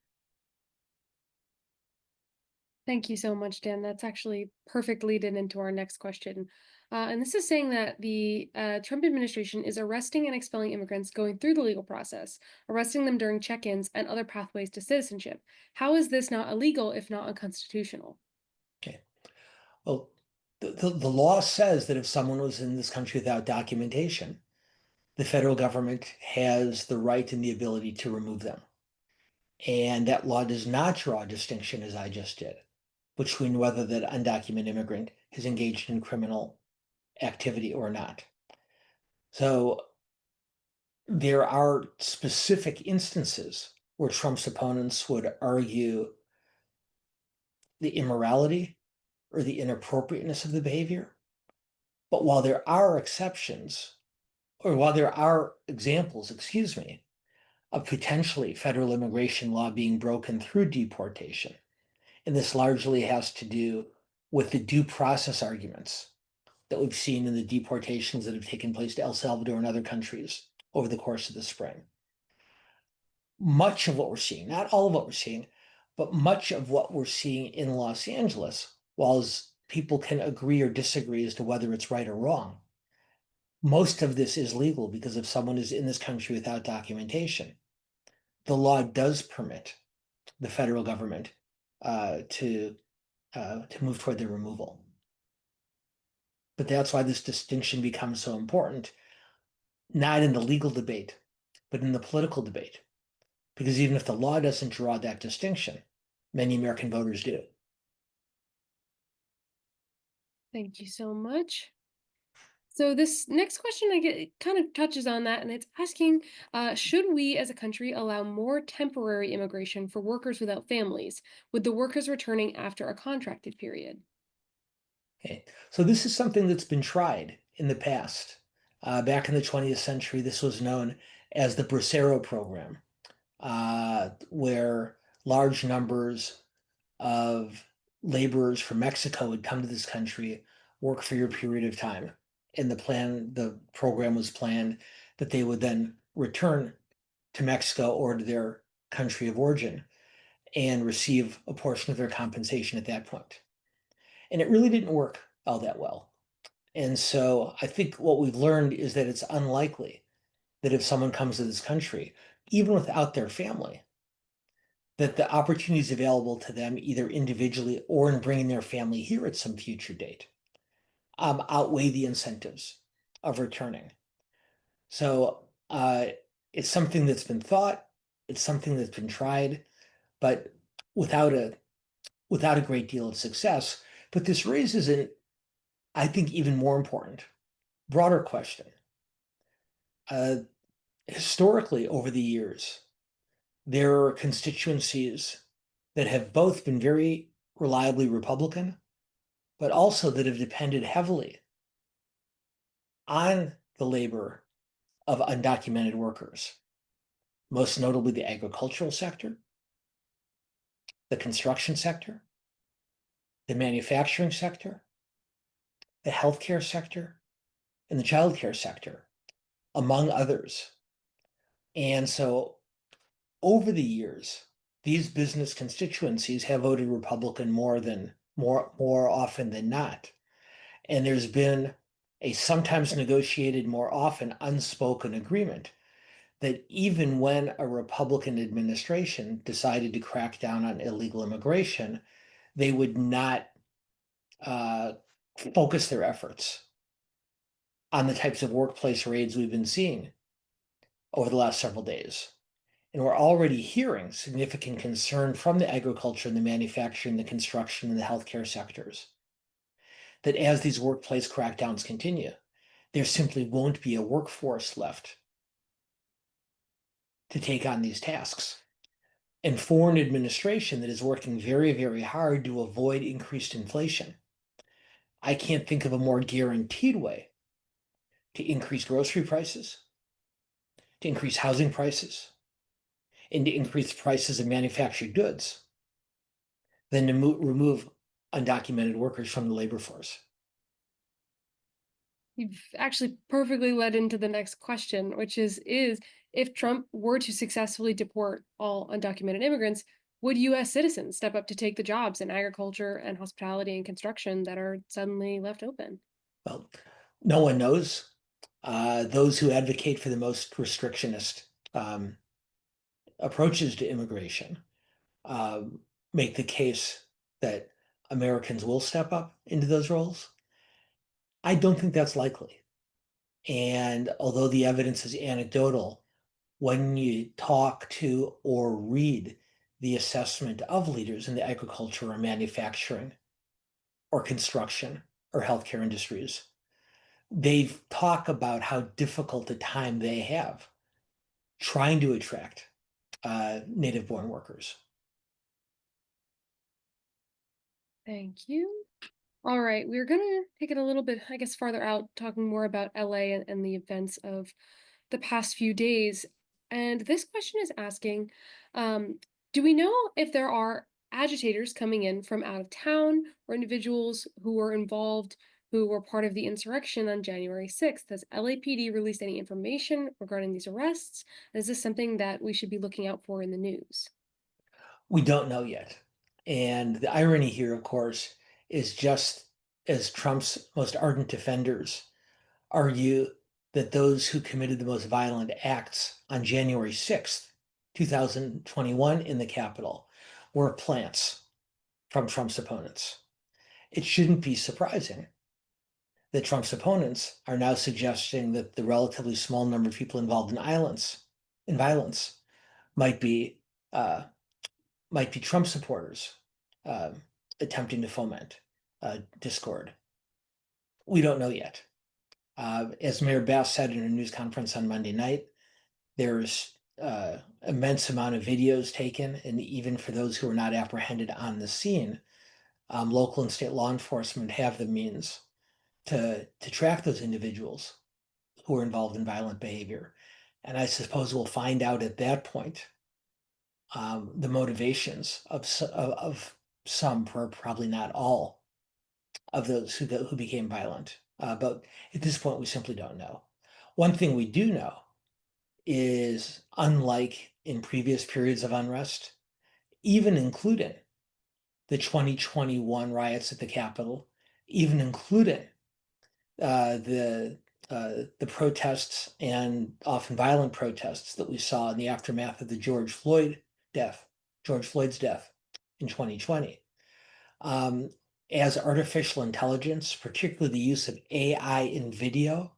Speaker 3: Thank you so much, Dan. That's actually perfect lead in into our next question. And this is saying that the Trump administration is arresting and expelling immigrants going through the legal process, arresting them during check-ins and other pathways to citizenship. How is this not illegal, if not unconstitutional?
Speaker 2: Okay. Well, the law says that if someone was in this country without documentation, the federal government has the right and the ability to remove them. And that law does not draw a distinction, as I just did, between whether that undocumented immigrant has engaged in criminal activity or not. So there are specific instances where Trump's opponents would argue the immorality or the inappropriateness of the behavior. But while there are exceptions, or while there are examples, of potentially federal immigration law being broken through deportation, and this largely has to do with the due process arguments that we've seen in the deportations that have taken place to El Salvador and other countries over the course of the spring. Much of what we're seeing, not all of what we're seeing, but much of what we're seeing in Los Angeles, while people can agree or disagree as to whether it's right or wrong, most of this is legal because if someone is in this country without documentation, the law does permit the federal government to move toward their removal. But that's why this distinction becomes so important, not in the legal debate, but in the political debate. Because even if the law doesn't draw that distinction, many American voters do.
Speaker 3: Thank you so much. So this next question I get it kind of touches on that, and it's asking, should we as a country allow more temporary immigration for workers without families, with the workers returning after a contracted period?
Speaker 2: Okay. So this is something that's been tried in the past. Back in the 20th century, this was known as the Bracero program, where large numbers of laborers from Mexico would come to this country, work for a period of time. And the program was planned that they would then return to Mexico or to their country of origin and receive a portion of their compensation at that point. And it really didn't work all that well. And so I think what we've learned is that it's unlikely that if someone comes to this country, even without their family, that the opportunities available to them, either individually or in bringing their family here at some future date, outweigh the incentives of returning. So it's something that's been thought, it's something that's been tried, but without a great deal of success. But this raises an, I think, even more important, broader question. Historically, over the years, there are constituencies that have both been very reliably Republican, but also that have depended heavily on the labor of undocumented workers, most notably the agricultural sector, the construction sector, the manufacturing sector, the healthcare sector, and the childcare sector, among others. And so over the years, these business constituencies have voted Republican more often than not. And there's been a sometimes negotiated, more often unspoken agreement that even when a Republican administration decided to crack down on illegal immigration, they would not uh, focus their efforts on the types of workplace raids we've been seeing over the last several days. And we're already hearing significant concern from the agriculture and the manufacturing, the construction, and the healthcare sectors that as these workplace crackdowns continue, there simply won't be a workforce left to take on these tasks. And for an administration that is working very, very hard to avoid increased inflation, I can't think of a more guaranteed way to increase grocery prices, to increase housing prices, and to increase prices of manufactured goods than to remove undocumented workers from the labor force.
Speaker 3: You've actually perfectly led into the next question, which is if Trump were to successfully deport all undocumented immigrants, would US citizens step up to take the jobs in agriculture and hospitality and construction that are suddenly left open?
Speaker 2: Well, no one knows. Those who advocate for the most restrictionist approaches to immigration make the case that Americans will step up into those roles. I don't think that's likely. And although the evidence is anecdotal, when you talk to or read the assessment of leaders in the agriculture or manufacturing or construction or healthcare industries, they talk about how difficult a time they have trying to attract native-born workers.
Speaker 3: Thank you. All right, we're gonna take it a little bit, I guess, farther out, talking more about LA and the events of the past few days. And this question is asking, um, do we know if there are agitators coming in from out of town or individuals who were involved, who were part of the insurrection on January 6th? Has LAPD released any information regarding these arrests? Is this something that we should be looking out for in the news?
Speaker 2: We don't know yet. And the irony here, of course, is just as Trump's most ardent defenders argue that those who committed the most violent acts on January 6th, 2021 in the Capitol were plants from Trump's opponents. It shouldn't be surprising that Trump's opponents are now suggesting that the relatively small number of people involved in violence might be uh, Trump supporters uh, attempting to foment discord. We don't know yet. As Mayor Bass said in a news conference on Monday night, there's immense amount of videos taken, and even for those who are not apprehended on the scene, local and state law enforcement have the means to track those individuals who are involved in violent behavior. And I suppose we'll find out at that point the motivations of some, probably not all, of those who became violent. But at this point, we simply don't know. One thing we do know is, unlike in previous periods of unrest, even including the 2021 riots at the Capitol, even including the protests, and often violent protests, that we saw in the aftermath of the George Floyd's death in 2020. As artificial intelligence, particularly the use of AI in video,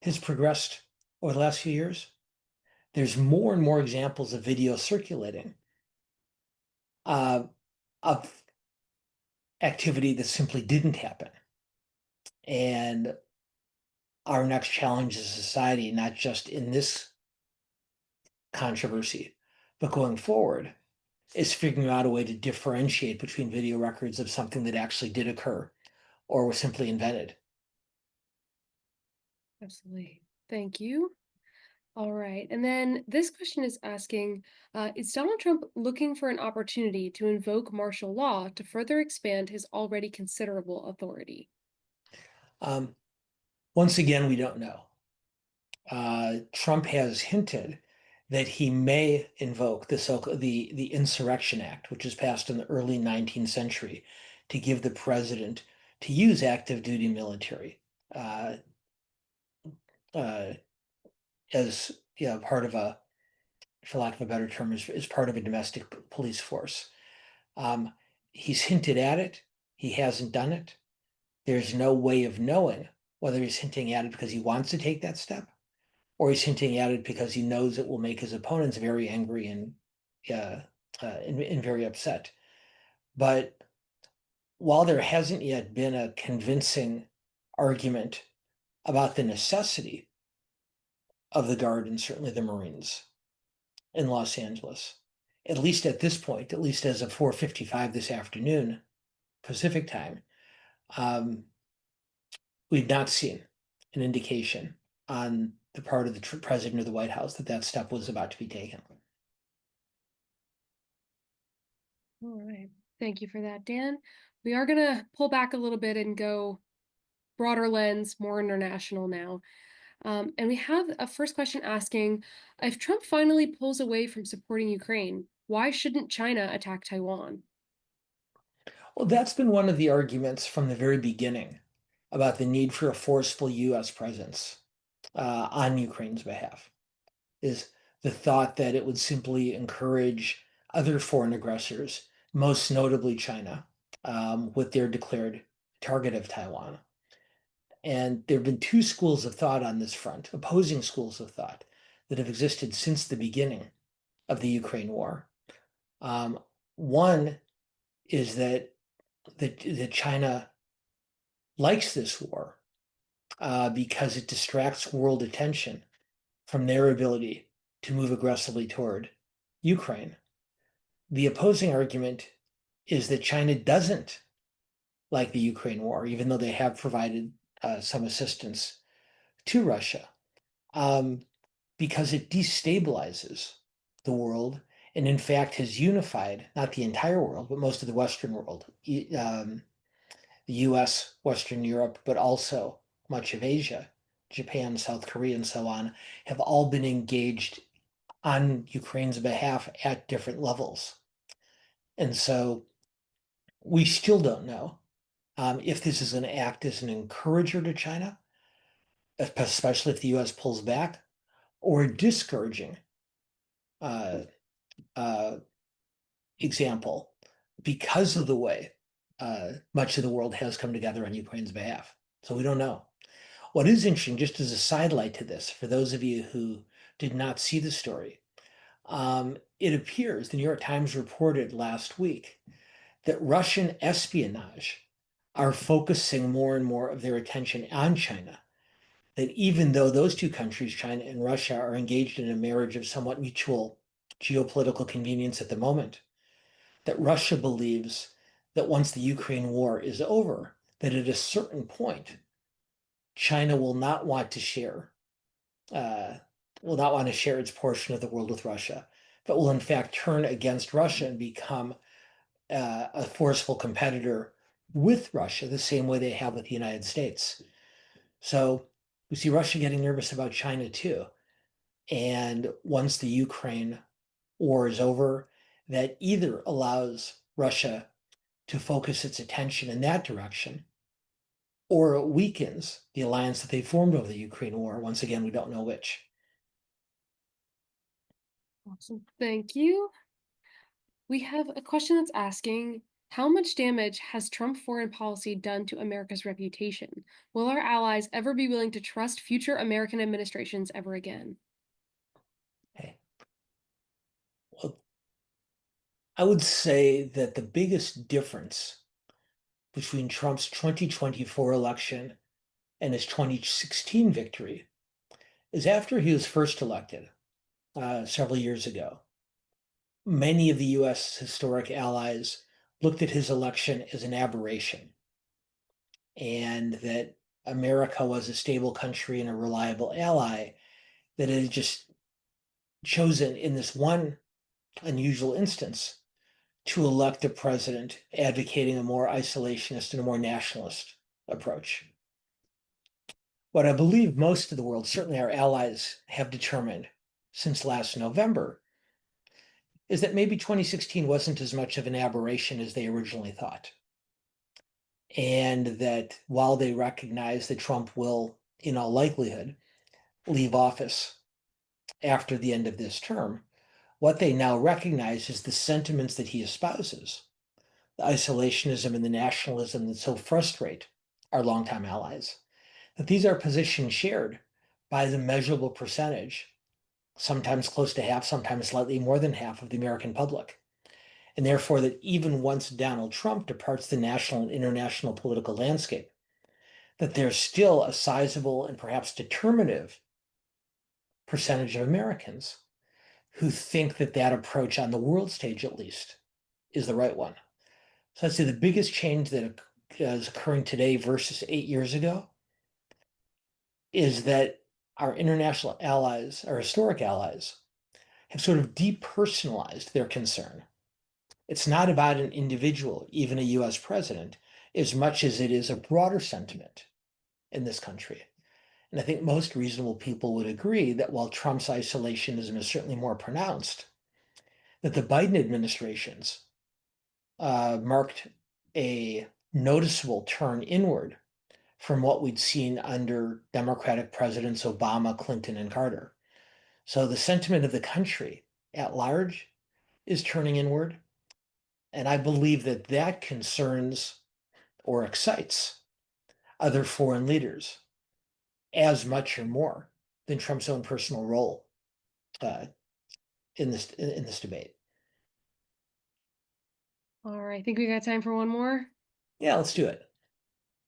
Speaker 2: has progressed over the last few years, there's more and more examples of video circulating of activity that simply didn't happen. And our next challenge as a society, not just in this controversy, but going forward, is figuring out a way to differentiate between video records of something that actually did occur or was simply invented.
Speaker 3: Absolutely. Thank you. All right. And then this question is asking, is Donald Trump looking for an opportunity to invoke martial law to further expand his already considerable authority?
Speaker 2: Once again, we don't know. Trump has hinted that he may invoke the Insurrection Act, which was passed in the early 19th century, to give the president to use active duty military as part of a, for lack of a better term, is part of a domestic police force. He's hinted at it. He hasn't done it. There's no way of knowing whether he's hinting at it because he wants to take that step, or he's hinting at it because he knows it will make his opponents very angry and very upset. But while there hasn't yet been a convincing argument about the necessity of the Guard and certainly the Marines in Los Angeles, at least at this point, at least as of 4:55 this afternoon, Pacific time, we've not seen an indication on the part of the president of the White House that step was about to be taken.
Speaker 3: All right. Thank you for that, Dan. We are going to pull back a little bit and go broader lens, more international now. And we have a first question asking, if Trump finally pulls away from supporting Ukraine, why shouldn't China attack Taiwan?
Speaker 2: Well, that's been one of the arguments from the very beginning about the need for a forceful U.S. presence on Ukraine's behalf, is the thought that it would simply encourage other foreign aggressors, most notably China, with their declared target of Taiwan. And there have been two schools of thought on this front, opposing schools of thought, that have existed since the beginning of the Ukraine war. One is that China likes this war because it distracts world attention from their ability to move aggressively toward Ukraine. The opposing argument is that China doesn't like the Ukraine war, even though they have provided some assistance to Russia, because it destabilizes the world and in fact has unified not the entire world, but most of the Western world, the US, Western Europe, but also much of Asia. Japan, South Korea, and so on, have all been engaged on Ukraine's behalf at different levels. And so we still don't know if this is going to act as an encourager to China, especially if the US pulls back, or a discouraging example because of the way much of the world has come together on Ukraine's behalf. So we don't know. What is interesting, just as a sidelight to this, for those of you who did not see the story, it appears the New York Times reported last week that Russian espionage are focusing more and more of their attention on China that even though those two countries, China and Russia, are engaged in a marriage of somewhat mutual geopolitical convenience at the moment, that Russia believes that once the Ukraine war is over, that at a certain point, China will not want to share uh, its portion of the world with Russia, but will in fact turn against Russia and become a forceful competitor with Russia, the same way they have with the United States. So we see Russia getting nervous about China too. And once the Ukraine war is over, that either allows Russia to focus its attention in that direction, or it weakens the alliance that they formed over the Ukraine war. Once again, we don't know which.
Speaker 3: Awesome. Thank you. We have a question that's asking, how much damage has Trump foreign policy done to America's reputation? Will our allies ever be willing to trust future American administrations ever again?
Speaker 2: Okay. Well, I would say that the biggest difference between Trump's 2024 election and his 2016 victory is after he was first elected several years ago. Many of the US historic allies looked at his election as an aberration, and that America was a stable country and a reliable ally that had just chosen in this one unusual instance to elect a president advocating a more isolationist and a more nationalist approach. What I believe most of the world, certainly our allies, have determined since last November is that maybe 2016 wasn't as much of an aberration as they originally thought. And that while they recognize that Trump will, in all likelihood, leave office after the end of this term, what they now recognize is the sentiments that he espouses, the isolationism and the nationalism that so frustrate our longtime allies, that these are positions shared by the measurable percentage, sometimes close to half, sometimes slightly more than half of the American public. And therefore, that even once Donald Trump departs the national and international political landscape, that there's still a sizable and perhaps determinative percentage of Americans who think that that approach on the world stage, at least, is the right one. So I'd say the biggest change that is occurring today versus 8 years ago is that our international allies, our historic allies, have sort of depersonalized their concern. It's not about an individual, even a US president, as much as it is a broader sentiment in this country. And I think most reasonable people would agree that while Trump's isolationism is certainly more pronounced, that the Biden administrations marked a noticeable turn inward from what we'd seen under Democratic presidents Obama, Clinton, and Carter. So the sentiment of the country at large is turning inward. And I believe that that concerns or excites other foreign leaders as much or more than Trump's own personal role in this debate.
Speaker 3: All right, I think we got time for one more.
Speaker 2: Yeah, let's do it.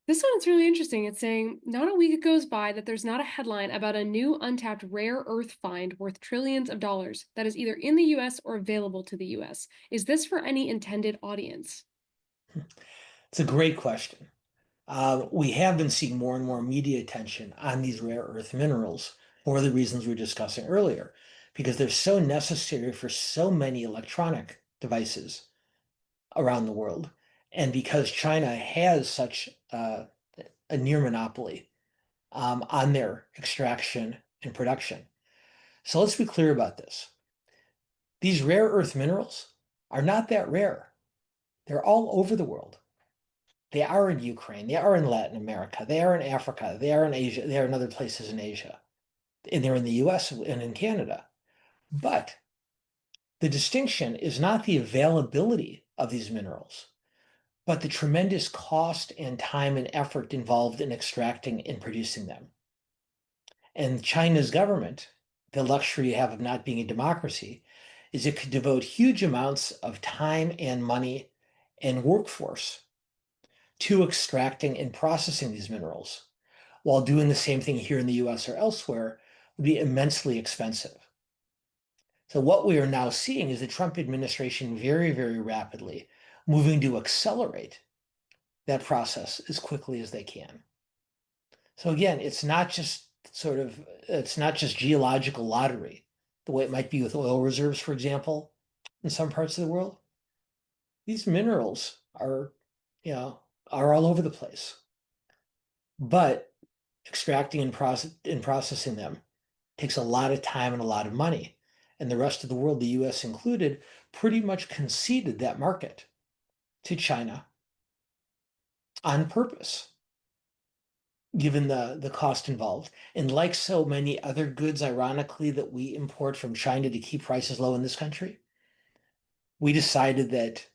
Speaker 3: This one's really interesting. It's saying, not a week goes by that there's not a headline about a new untapped rare earth find worth trillions of dollars that is either in the US or available to the US. Is this for any intended audience?
Speaker 2: It's a great question. We have been seeing more and more media attention on these rare earth minerals for the reasons we were discussing earlier, because they're so necessary for so many electronic devices around the world, and because China has such a near monopoly on their extraction and production. So let's be clear about this. These rare earth minerals are not that rare. They're all over the world. They are in Ukraine, they are in Latin America, they are in Africa, they are in Asia, they are in other places in Asia, and they're in the US and in Canada. But the distinction is not the availability of these minerals, but the tremendous cost and time and effort involved in extracting and producing them. And China's government, the luxury you have of not being a democracy, is it could devote huge amounts of time and money and workforce to extracting and processing these minerals, while doing the same thing here in the US or elsewhere would be immensely expensive. So what we are now seeing is the Trump administration very, very rapidly moving to accelerate that process as quickly as they can. So again, it's not just geological lottery, the way it might be with oil reserves, for example, in some parts of the world. These minerals are all over the place. But extracting and processing them takes a lot of time and a lot of money. And the rest of the world, the US included, pretty much conceded that market to China on purpose, given the cost involved. And like so many other goods, ironically, that we import from China to keep prices low in this country, we decided that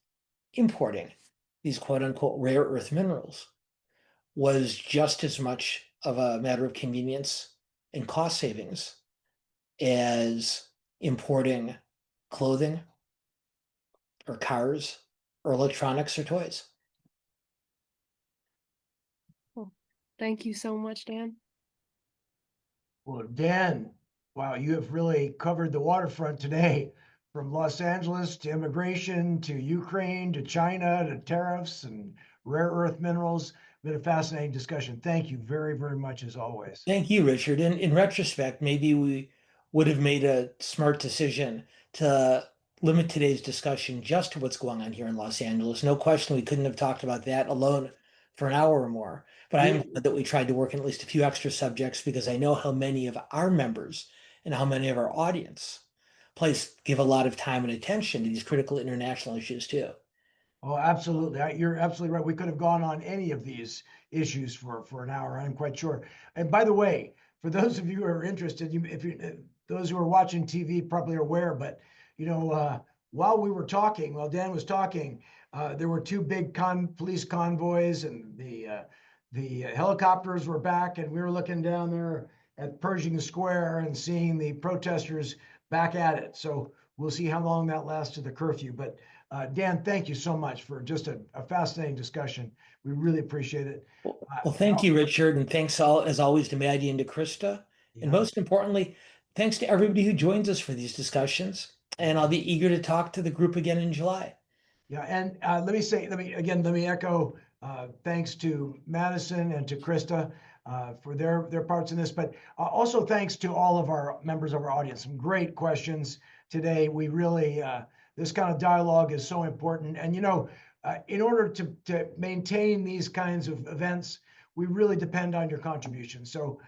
Speaker 2: importing these quote unquote rare earth minerals was just as much of a matter of convenience and cost savings as importing clothing or cars or electronics or toys.
Speaker 3: Well, thank you so much, Dan.
Speaker 1: Well, Dan, wow, you have really covered the waterfront today, from Los Angeles to immigration to Ukraine to China to tariffs and rare earth minerals. Been a fascinating discussion. Thank you very, very much as always.
Speaker 2: Thank you, Richard. In retrospect, maybe we would have made a smart decision to limit today's discussion just to what's going on here in Los Angeles. No question, we couldn't have talked about that alone for an hour or more. But I am glad that we tried to work in at least a few extra subjects, because I know how many of our members and how many of our audience give a lot of time and attention to these critical international issues too.
Speaker 1: Oh, absolutely. You're absolutely right. We could have gone on any of these issues for an hour, I'm quite sure. And by the way, for those of you who are interested, those who are watching TV probably are aware, but while Dan was talking, there were two big police convoys, and the helicopters were back, and we were looking down there at Pershing Square and seeing the protesters back at it. So we'll see how long that lasts to the curfew. But Dan, thank you so much for just a fascinating discussion. We really appreciate it.
Speaker 2: Well, thank you, Richard, and thanks as always to Maddie and to Krista. And most importantly, thanks to everybody who joins us for these discussions. And I'll be eager to talk to the group again in July.
Speaker 1: Yeah, and let me echo thanks to Madison and to Krista for their parts in this, but also thanks to all of our members of our audience. Some great questions today. We really this kind of dialogue is so important. And in order to maintain these kinds of events, we really depend on your contribution. So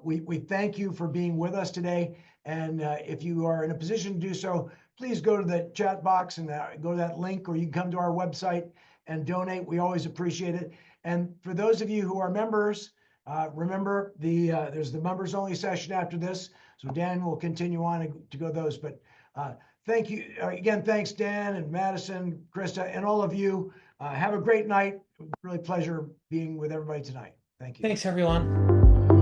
Speaker 1: we thank you for being with us today. And if you are in a position to do so, please go to the chat box and go to that link, or you can come to our website and donate. We always appreciate it. And for those of you who are members, remember there's the members only session after this. So Dan will continue on to go those. But thank you again. Thanks, Dan and Madison, Krista, and all of you. Have a great night. Really pleasure being with everybody tonight. Thank you.
Speaker 2: Thanks, everyone.